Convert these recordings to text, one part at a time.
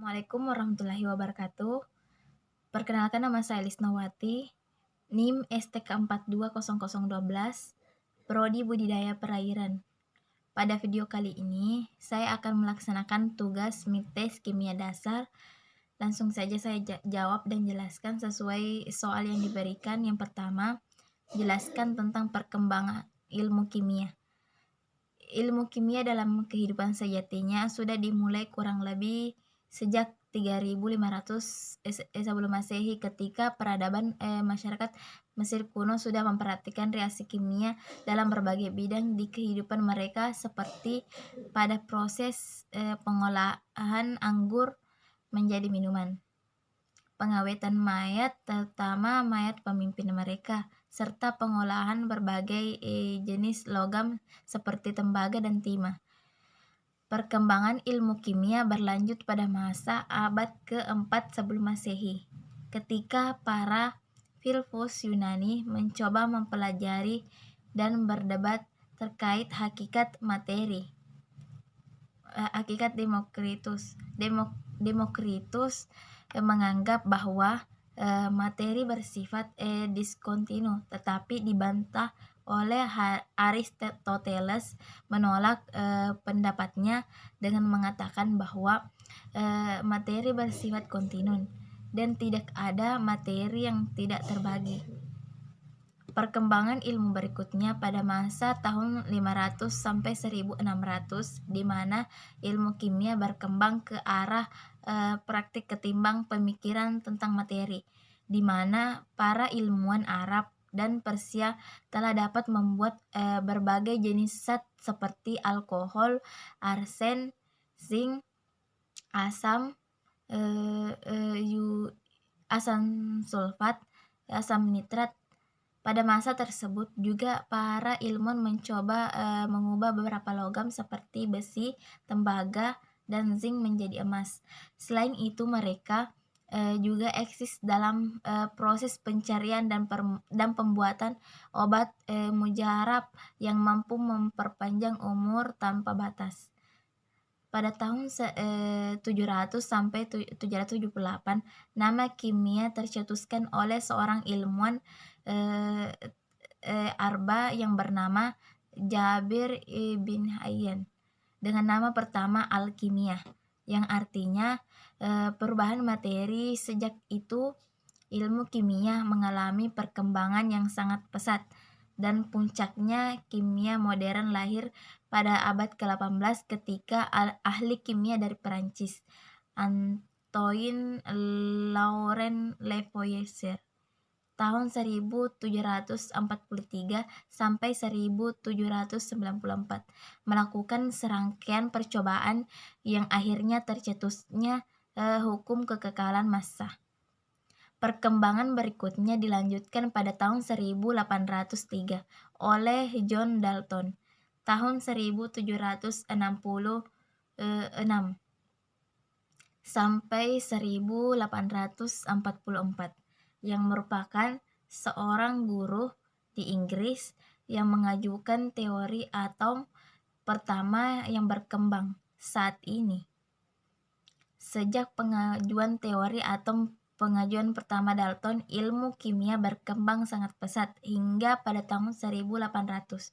Assalamualaikum warahmatullahi wabarakatuh. Perkenalkan, nama saya Lisnawati, NIM STK420012, Prodi Budidaya Perairan. Pada video kali ini, saya akan melaksanakan tugas MITES Kimia Dasar. Langsung saja saya jawab dan jelaskan sesuai soal yang diberikan. Yang pertama, jelaskan tentang perkembangan ilmu kimia. Ilmu kimia dalam kehidupan sejatinya sudah dimulai kurang lebih sejak 3500 sebelum Masehi, ketika peradaban masyarakat Mesir kuno sudah memperhatikan reaksi kimia dalam berbagai bidang di kehidupan mereka, seperti pada proses pengolahan anggur menjadi minuman, pengawetan mayat, terutama mayat pemimpin mereka, serta pengolahan berbagai jenis logam seperti tembaga dan timah. Perkembangan ilmu kimia berlanjut pada masa abad ke-4 sebelum Masehi, ketika para filsuf Yunani mencoba mempelajari dan berdebat terkait hakikat materi. Hakikat Demokritus menganggap bahwa materi bersifat diskontinu, tetapi dibantah oleh Aristoteles, menolak pendapatnya dengan mengatakan bahwa materi bersifat kontinu dan tidak ada materi yang tidak terbagi. Perkembangan ilmu berikutnya pada masa tahun 500 sampai 1600, di mana ilmu kimia berkembang ke arah praktik ketimbang pemikiran tentang materi, di mana para ilmuwan Arab dan Persia telah dapat membuat berbagai jenis zat seperti alkohol, arsen, zinc, asam asam sulfat, asam nitrat. Pada masa tersebut juga para ilmuwan mencoba mengubah beberapa logam seperti besi, tembaga, dan zinc menjadi emas. Selain itu, mereka juga eksis dalam proses pencarian dan pembuatan obat mujarab yang mampu memperpanjang umur tanpa batas. Pada tahun 700 sampai 778, nama kimia tercetuskan oleh seorang ilmuwan Arba yang bernama Jabir bin Hayyan dengan nama pertama alkimia, yang artinya perubahan materi. Sejak itu, ilmu kimia mengalami perkembangan yang sangat pesat, dan puncaknya kimia modern lahir pada abad ke-18 ketika ahli kimia dari Perancis, Antoine Laurent Lavoisier, tahun 1743 sampai 1794, melakukan serangkaian percobaan yang akhirnya tercetusnya hukum kekekalan massa. Perkembangan berikutnya dilanjutkan pada tahun 1803 oleh John Dalton, tahun 1766 sampai 1844, yang merupakan seorang guru di Inggris yang mengajukan teori atom pertama yang berkembang saat ini. Sejak pengajuan teori atom pertama Dalton, ilmu kimia berkembang sangat pesat hingga pada tahun 1800.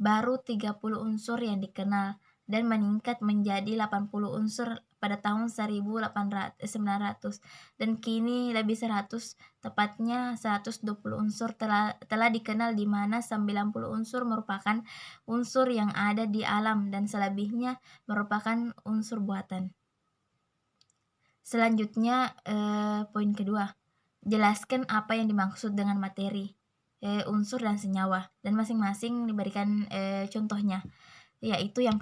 Baru 30 unsur yang dikenal dan meningkat menjadi 80 unsur pada tahun 1900, dan kini lebih 100, tepatnya 120 unsur telah dikenal, di mana 90 unsur merupakan unsur yang ada di alam dan selebihnya merupakan unsur buatan. Selanjutnya, poin kedua, jelaskan apa yang dimaksud dengan materi, unsur, dan senyawa, dan masing-masing diberikan contohnya, yaitu yang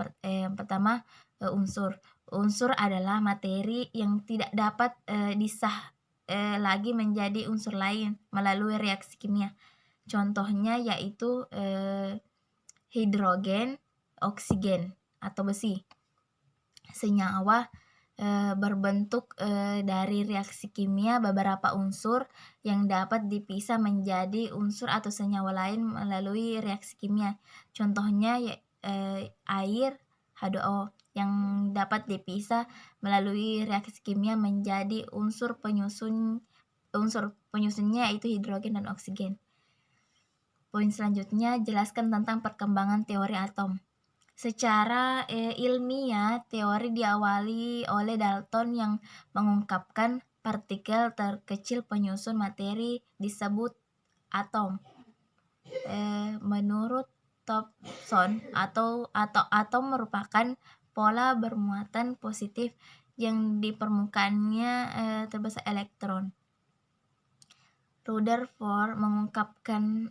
pertama, unsur. Unsur adalah materi yang tidak dapat disah lagi menjadi unsur lain melalui reaksi kimia. Contohnya yaitu hidrogen, oksigen, atau besi. Senyawa berbentuk dari reaksi kimia beberapa unsur yang dapat dipisah menjadi unsur atau senyawa lain melalui reaksi kimia. Contohnya air, H2O, yang dapat dipisah melalui reaksi kimia menjadi unsur penyusunnya yaitu hidrogen dan oksigen. Poin selanjutnya, jelaskan tentang perkembangan teori atom. Secara ilmiah, teori diawali oleh Dalton yang mengungkapkan partikel terkecil penyusun materi disebut atom. Menurut Thomson, atom merupakan pola bermuatan positif yang di permukaannya terbesit elektron. Rutherford mengungkapkan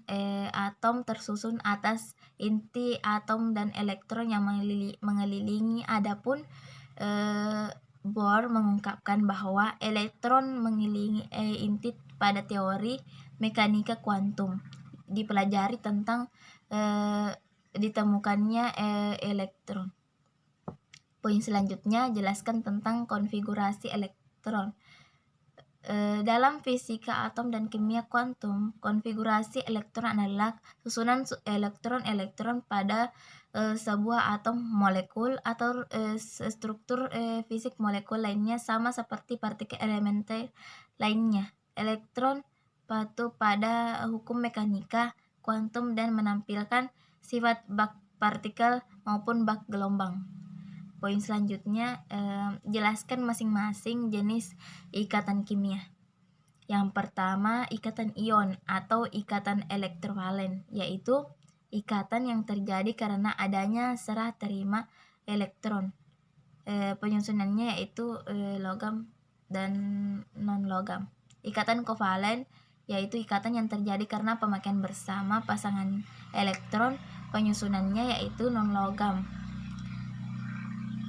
atom tersusun atas inti atom dan elektron yang mengelilingi. Adapun Bohr mengungkapkan bahwa elektron mengelilingi inti pada teori mekanika kuantum. Dipelajari tentang ditemukannya elektron. Poin selanjutnya, jelaskan tentang konfigurasi elektron. Dalam fisika atom dan kimia kuantum, konfigurasi elektron adalah susunan elektron-elektron pada sebuah atom molekul atau struktur fisik molekul lainnya sama seperti partikel elementer lainnya. Elektron patuh pada hukum mekanika kuantum dan menampilkan sifat bak partikel maupun bak gelombang. Poin selanjutnya, jelaskan masing-masing jenis ikatan kimia. Yang pertama, ikatan ion atau ikatan elektrovalen, yaitu ikatan yang terjadi karena adanya serah terima elektron. Penyusunannya yaitu logam dan non-logam. Ikatan kovalen, yaitu ikatan yang terjadi karena pemakaian bersama pasangan elektron. Penyusunannya yaitu non-logam.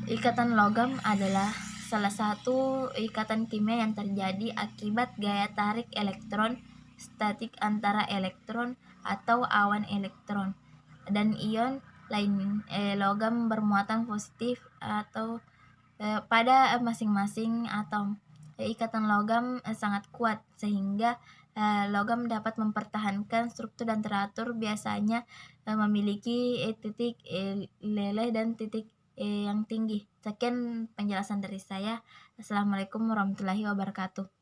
Ikatan logam adalah salah satu ikatan kimia yang terjadi akibat gaya tarik elektron statik antara elektron atau awan elektron dan ion lain logam bermuatan positif atau pada masing-masing atom. Ikatan logam sangat kuat sehingga logam dapat mempertahankan struktur dan teratur, biasanya memiliki titik leleh dan titik yang tinggi. Sekian penjelasan dari saya. Assalamualaikum warahmatullahi wabarakatuh.